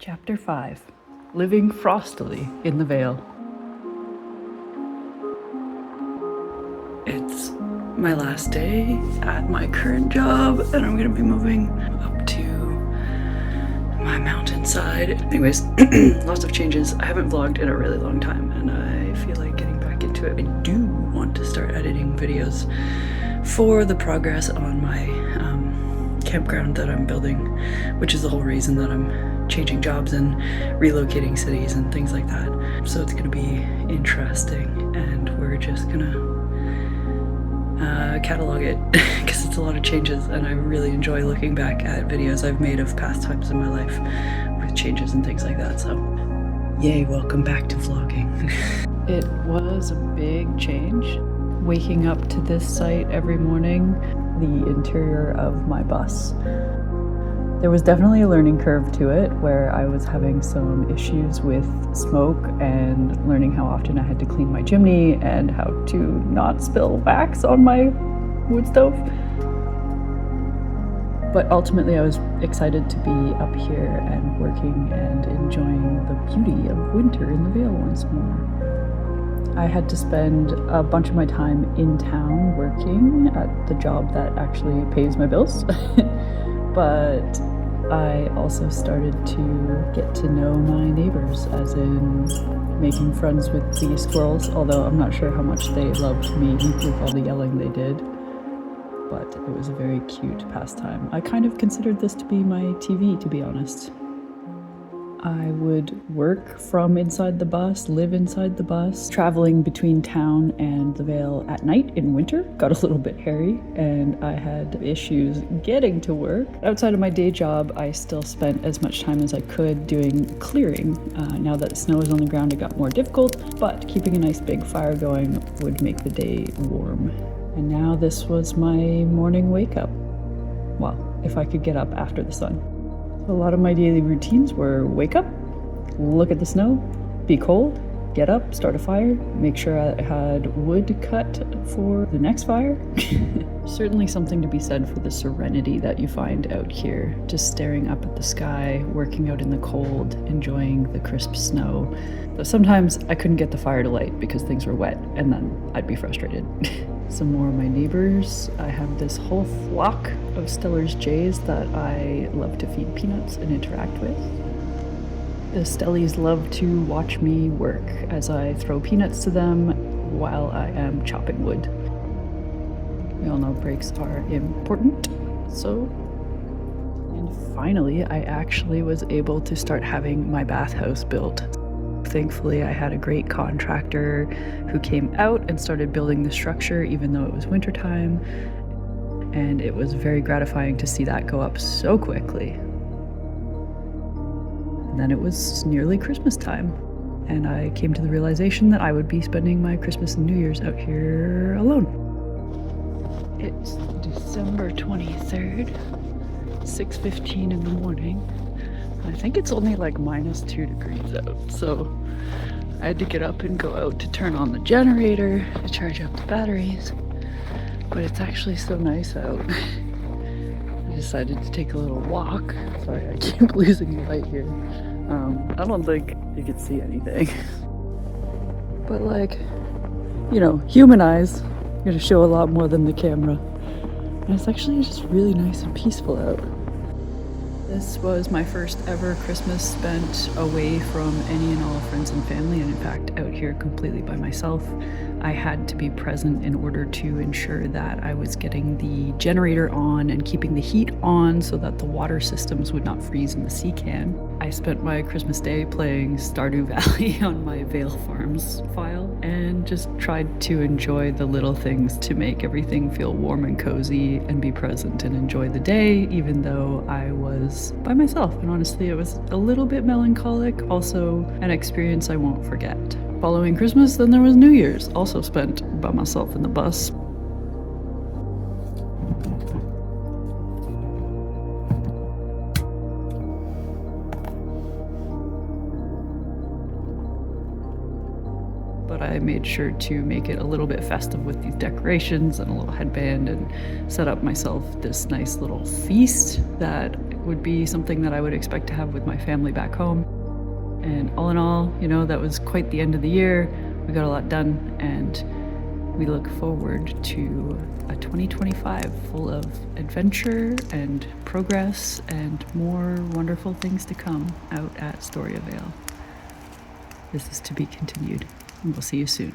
Chapter 5. Living Frostily in the Vale. It's my last day at my current job and I'm gonna be moving up to my mountainside. Anyways, lots of changes. I haven't vlogged in a really long time and I feel like getting back into it. I do want to start editing videos for the progress on my campground that I'm building, which is the whole reason that I'm changing jobs and relocating cities and things like that. So it's gonna be interesting and we're just gonna catalog it because it's a lot of changes and I really enjoy looking back at videos I've made of past times in my life with changes and things like that. So yay, welcome back to vlogging. It was a big change waking up to this site every morning, the interior of my bus. There was definitely a learning curve to it where I was having some issues with smoke and learning how often I had to clean my chimney and how to not spill wax on my wood stove. But ultimately I was excited to be up here and working and enjoying the beauty of winter in the Vale once more. I had to spend a bunch of my time in town working at the job that actually pays my bills. But I also started to get to know my neighbors, as in making friends with the squirrels, although I'm not sure how much they loved me with all the yelling they did. But it was a very cute pastime. I kind of considered this to be my TV, to be honest. I would work from inside the bus, live inside the bus. Traveling between town and the Vale at night in winter got a little bit hairy and I had issues getting to work. Outside of my day job, I still spent as much time as I could doing clearing. Now that the snow is on the ground, it got more difficult, but keeping a nice big fire going would make the day warm. And now this was my morning wake up. Well, if I could get up after the sun. A lot of my daily routines were wake up, look at the snow, be cold, get up, start a fire, make sure I had wood cut for the next fire. Certainly something to be said for the serenity that you find out here, just staring up at the sky, working out in the cold, enjoying the crisp snow. Though sometimes I couldn't get the fire to light because things were wet and then I'd be frustrated. Some more of my neighbors. I have this whole flock of Stellar's jays that I love to feed peanuts and interact with. The Stellies love to watch me work as I throw peanuts to them while I am chopping wood. We all know breaks are important, so. And finally, I actually was able to start having my bathhouse built. Thankfully, I had a great contractor who came out and started building the structure even though it was wintertime, and it was very gratifying to see that go up so quickly. And then it was nearly Christmas time, and I came to the realization that I would be spending my Christmas and New Year's out here alone. It's December 23rd, 6:15 in the morning. I think it's only like -2 degrees out, so I had to get up and go out to turn on the generator to charge up the batteries, but it's actually so nice out. I decided to take a little walk. Sorry, I keep losing the light here. I don't think you can see anything. But like, you know, human eyes are gonna show a lot more than the camera. And it's actually just really nice and peaceful out. This was my first ever Christmas spent away from any and all friends and family, and in fact out here completely by myself. I had to be present in order to ensure that I was getting the generator on and keeping the heat on so that the water systems would not freeze in the sea can. I spent my Christmas day playing Stardew Valley on my Vale Farms file and just tried to enjoy the little things to make everything feel warm and cozy and be present and enjoy the day, even though I was by myself. And honestly, it was a little bit melancholic, also an experience I won't forget. Following Christmas, then there was New Year's, also spent by myself in the bus. But I made sure to make it a little bit festive with these decorations and a little headband and set up myself this nice little feast that would be something that I would expect to have with my family back home. And all in all, that was quite the end of the year. We got a lot done, and we look forward to a 2025 full of adventure and progress and more wonderful things to come out at Storia Vale. This is to be continued, and we'll see you soon.